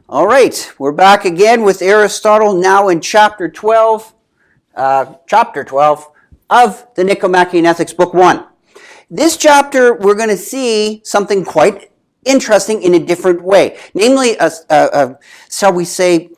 All right, we're back again with Aristotle, now in chapter 12 of the Nicomachean Ethics, book 1. This chapter, we're going to see something quite interesting in a different way. Namely, shall we say,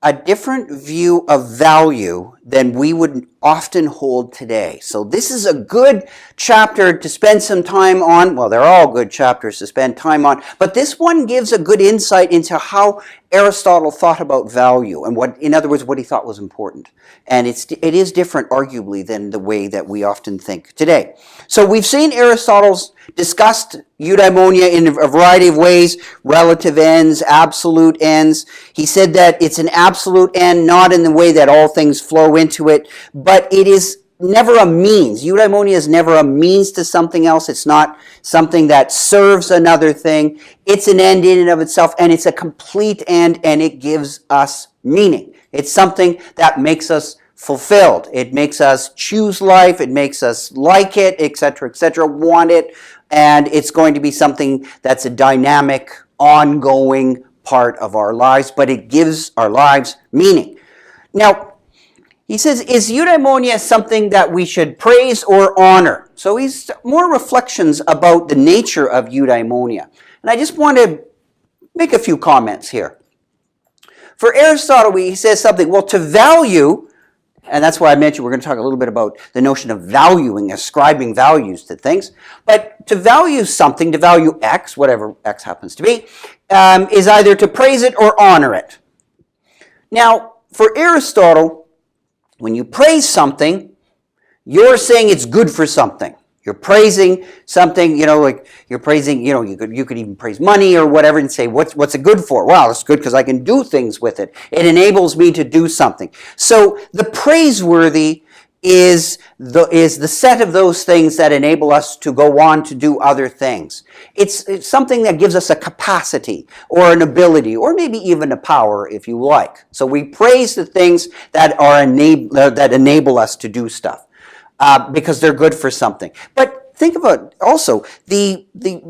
a different view of value than we would often hold today. So this is a good chapter to spend some time on. Well, they're all good chapters to spend time on, but this one gives a good insight into how Aristotle thought about value and what, in other words, what he thought was important. And it is different, arguably, than the way that we often think today. So we've seen Aristotle's discussed eudaimonia in a variety of ways, relative ends, absolute ends. He said that it's an absolute end, not in the way that all things flow into it, but it is never a means. Eudaimonia is never a means to something else. It's not something that serves another thing. It's an end in and of itself, and it's a complete end, and it gives us meaning. It's something that makes us fulfilled. It makes us choose life. It makes us like it, etc., want it, and it's going to be something that's a dynamic, ongoing part of our lives, but it gives our lives meaning. Now, he says, is eudaimonia something that we should praise or honor? So he's more reflections about the nature of eudaimonia. And I just want to make a few comments here. For Aristotle, he says something, well, to value, and that's why I mentioned we're going to talk a little bit about the notion of valuing, ascribing values to things. But to value something, to value X, whatever X happens to be, is either to praise it or honor it. Now, for Aristotle, when you praise something, you're saying it's good for something. You're praising something, like you're praising, you could even praise money or whatever and say, what's it good for? Well, it's good because I can do things with it. It enables me to do something. So the praiseworthy is the set of those things that enable us to go on to do other things. It's something that gives us a capacity or an ability or maybe even a power, if you like. So we praise the things that that enable us to do stuff because they're good for something. But think about also the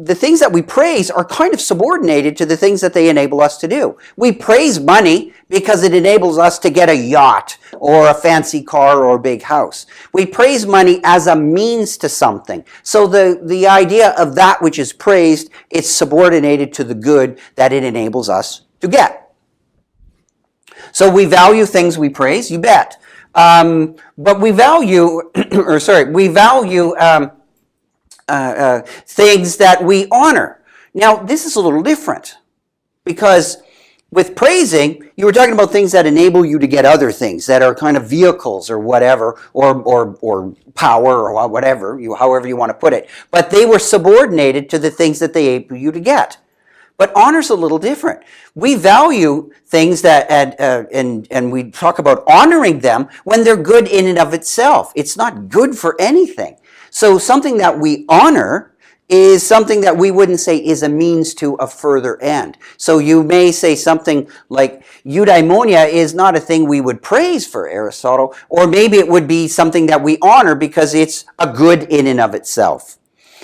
things that we praise are kind of subordinated to the things that they enable us to do. We praise money because it enables us to get a yacht or a fancy car or a big house. We praise money as a means to something. So the idea of that which is praised, it's subordinated to the good that it enables us to get. So we value things we praise, you bet. But we value, things that we honor. Now, this is a little different because with praising, you were talking about things that enable you to get other things that are kind of vehicles or whatever, or power or whatever, however you want to put it. But they were subordinated to the things that they enable you to get. But honor's a little different. We value things that, and we talk about honoring them when they're good in and of itself. It's not good for anything. So something that we honor is something that we wouldn't say is a means to a further end. So you may say something like eudaimonia is not a thing we would praise for Aristotle, or maybe it would be something that we honor because it's a good in and of itself.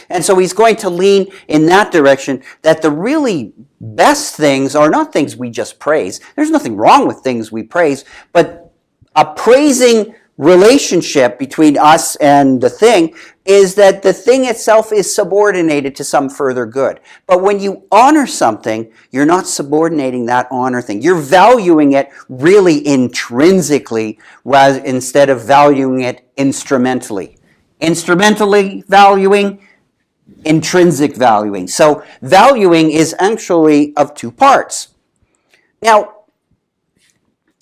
And so he's going to lean in that direction, that the really best things are not things we just praise. There's nothing wrong with things we praise, but a praising relationship between us and the thing is that the thing itself is subordinated to some further good. But when you honor something, you're not subordinating that honor thing. You're valuing it really intrinsically rather instead of valuing it instrumentally. Instrumentally valuing, intrinsic valuing. So valuing is actually of two parts. Now,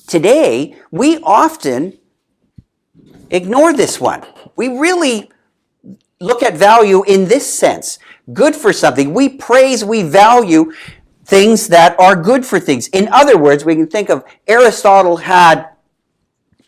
today, we often ignore this one. We really look at value in this sense. Good for something. We praise, we value things that are good for things. In other words, we can think of Aristotle had,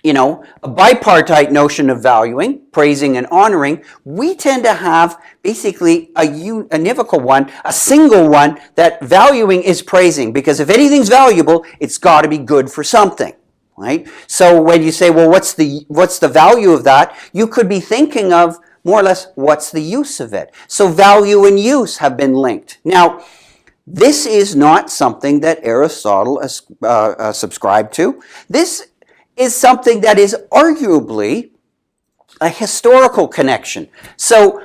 a bipartite notion of valuing, praising and honoring. We tend to have basically a univocal one, a single one, that valuing is praising. Because if anything's valuable, it's got to be good for something. Right? So when you say, well, what's the value of that? You could be thinking of more or less what's the use of it. So value and use have been linked. Now, This is not something that Aristotle subscribed to. This is something that is arguably a historical connection. So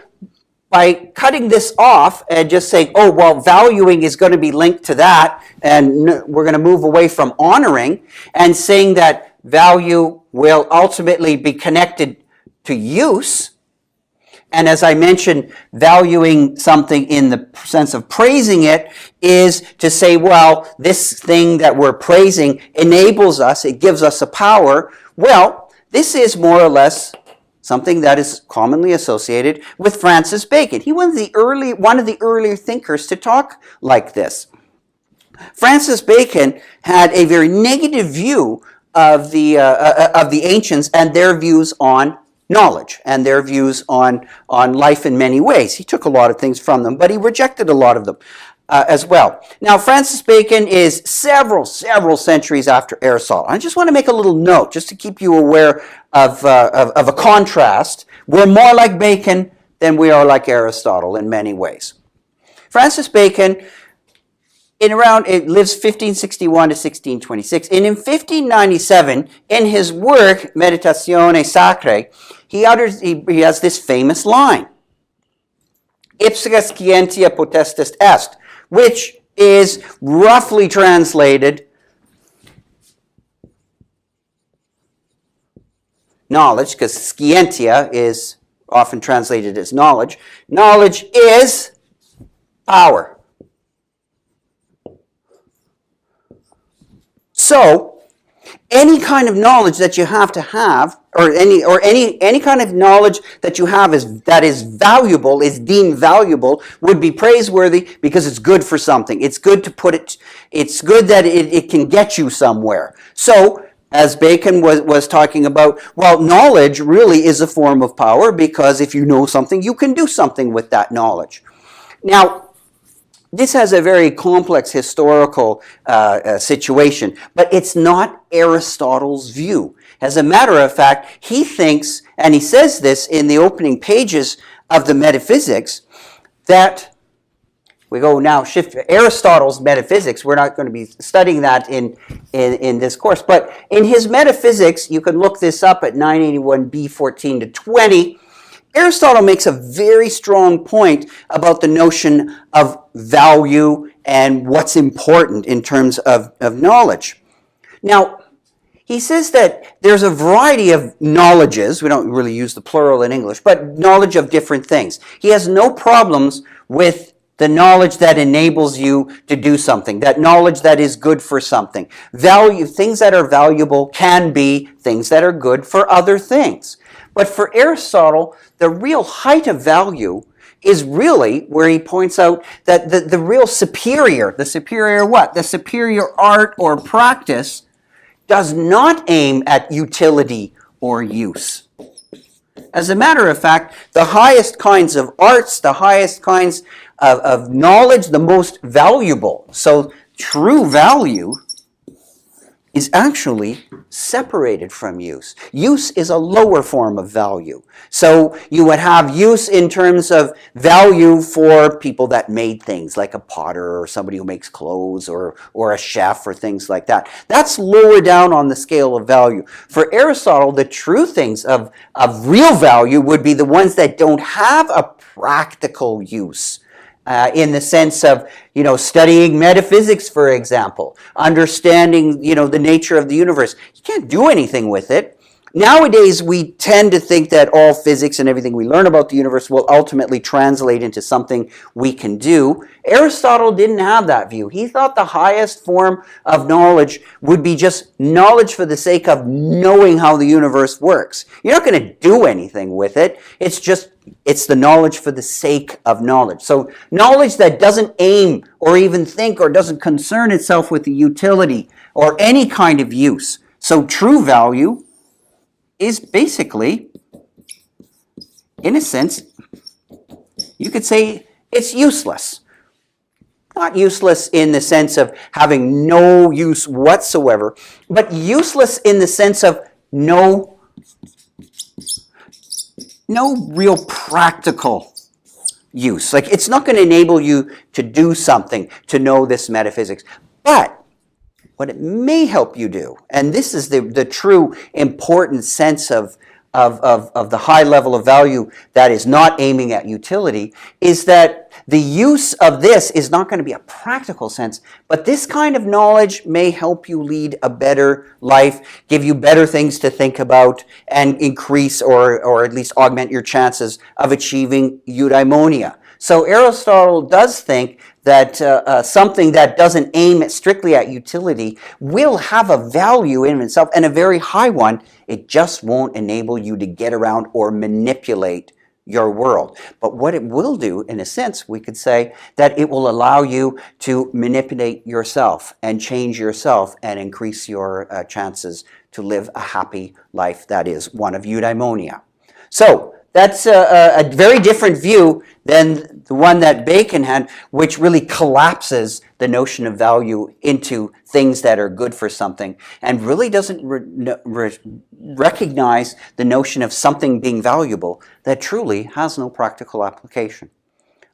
by cutting this off and just saying, oh, well, valuing is going to be linked to that, and we're going to move away from honoring, and saying that value will ultimately be connected to use, and as I mentioned, valuing something in the sense of praising it is to say, well, this thing that we're praising enables us, it gives us a power. Well, this is more or less something that is commonly associated with Francis Bacon. He was one of the earlier thinkers to talk like this. Francis Bacon had a very negative view of the ancients and their views on knowledge and their views on life in many ways. He took a lot of things from them, but he rejected a lot of them as well. Now, Francis Bacon is several centuries after Aristotle. I just want to make a little note, just to keep you aware of a contrast. We're more like Bacon than we are like Aristotle in many ways. Francis Bacon, it lives 1561 to 1626. And in 1597, in his work, Meditatione Sacrae, he has this famous line, Ipsa scientia potestas est, which is roughly translated knowledge, because scientia is often translated as knowledge. Knowledge is power. So, any kind of knowledge that you have to have, or any kind of knowledge that you have that is valuable, is deemed valuable, would be praiseworthy because it's good for something. It's good to put it. It's good that it can get you somewhere. So, as Bacon was talking about, well, knowledge really is a form of power, because if you know something, you can do something with that knowledge. Now, this has a very complex historical situation, but it's not Aristotle's view. As a matter of fact, he thinks, and he says this in the opening pages of the Metaphysics, that we go now shift to Aristotle's Metaphysics. We're not going to be studying that in this course, but in his Metaphysics, you can look this up at 981b 14 to 20. Aristotle makes a very strong point about the notion of value and what's important in terms of knowledge. Now, he says that there's a variety of knowledges. We don't really use the plural in English, but knowledge of different things. He has no problems with the knowledge that enables you to do something, that knowledge that is good for something. Things that are valuable can be things that are good for other things. But for Aristotle, the real height of value is really where he points out that the real superior what? The superior art or practice does not aim at utility or use. As a matter of fact, the highest kinds of arts, the highest kinds of knowledge, the most valuable. So true value is actually separated from use. Use is a lower form of value. So you would have use in terms of value for people that made things, like a potter or somebody who makes clothes or a chef or things like that. That's lower down on the scale of value. For Aristotle, the true things of real value would be the ones that don't have a practical use. In the sense of, studying metaphysics, for example, understanding, the nature of the universe. You can't do anything with it. Nowadays, we tend to think that all physics and everything we learn about the universe will ultimately translate into something we can do. Aristotle didn't have that view. He thought the highest form of knowledge would be just knowledge for the sake of knowing how the universe works. You're not going to do anything with it. It's the knowledge for the sake of knowledge. So knowledge that doesn't aim or even think or doesn't concern itself with the utility or any kind of use. So true value is basically, in a sense, you could say it's useless. Not useless in the sense of having no use whatsoever, but useless in the sense of no real practical use. Like, it's not going to enable you to do something to know this metaphysics. But what it may help you do, and this is the true important sense of the high level of value that is not aiming at utility, is that the use of this is not going to be a practical sense, but this kind of knowledge may help you lead a better life, give you better things to think about, and increase or at least augment your chances of achieving eudaimonia. So Aristotle does think that something that doesn't aim strictly at utility will have a value in itself, and a very high one. It just won't enable you to get around or manipulate your world. But what it will do, in a sense, we could say that it will allow you to manipulate yourself and change yourself and increase your chances to live a happy life that is one of eudaimonia. So that's a very different view than the one that Bacon had, which really collapses the notion of value into things that are good for something and really doesn't recognize the notion of something being valuable that truly has no practical application.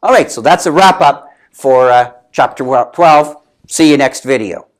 All right, so that's a wrap up for chapter 12. See you next video.